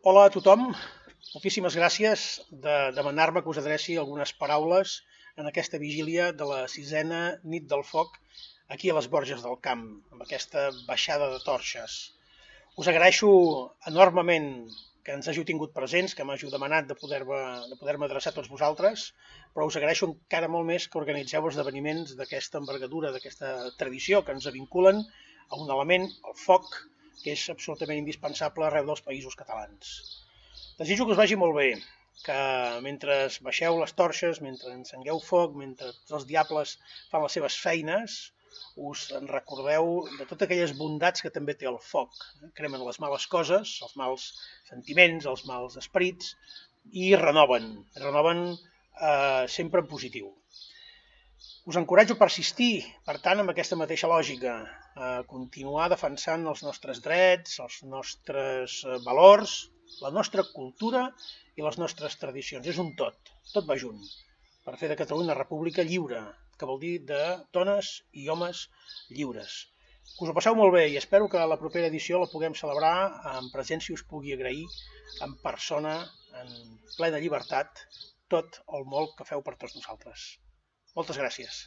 Hola a tothom, moltíssimes gràcies de demanar-me que us adreci algunes paraules en aquesta vigília de la 6a nit del foc aquí a les Borges del Camp, amb aquesta baixada de torxes. Us agraeixo enormement que ens hàgiu tingut presents, que m'hàgiu demanat de poder-me adreçar a tots vosaltres, però us agraeixo encara molt més que organitzeu esdeveniments d'aquesta envergadura, d'aquesta tradició que ens vinculen a un element, el foc, que és absolutament indispensable arreu dels països catalans. Desitjo que us vagi molt bé, que mentre baixeu les torxes, mentre encengueu foc, mentre els diables fan les seves feines, us en recordeu de totes aquelles bondats que també té el foc. Cremen les males coses, els mals sentiments, els mals esperits, i renoven sempre en positiu. Us encoratjo a persistir, per tant, amb aquesta mateixa lògica, a continuar defensant els nostres drets, els nostres valors, la nostra cultura i les nostres tradicions. És un tot va junt, per fer de Catalunya una república lliure, que vol dir de dones i homes lliures. Que us ho passeu molt bé i espero que la propera edició la puguem celebrar en presència i us pugui agrair en persona, en plena llibertat, tot el molt que feu per tots nosaltres. Moltes gràcies.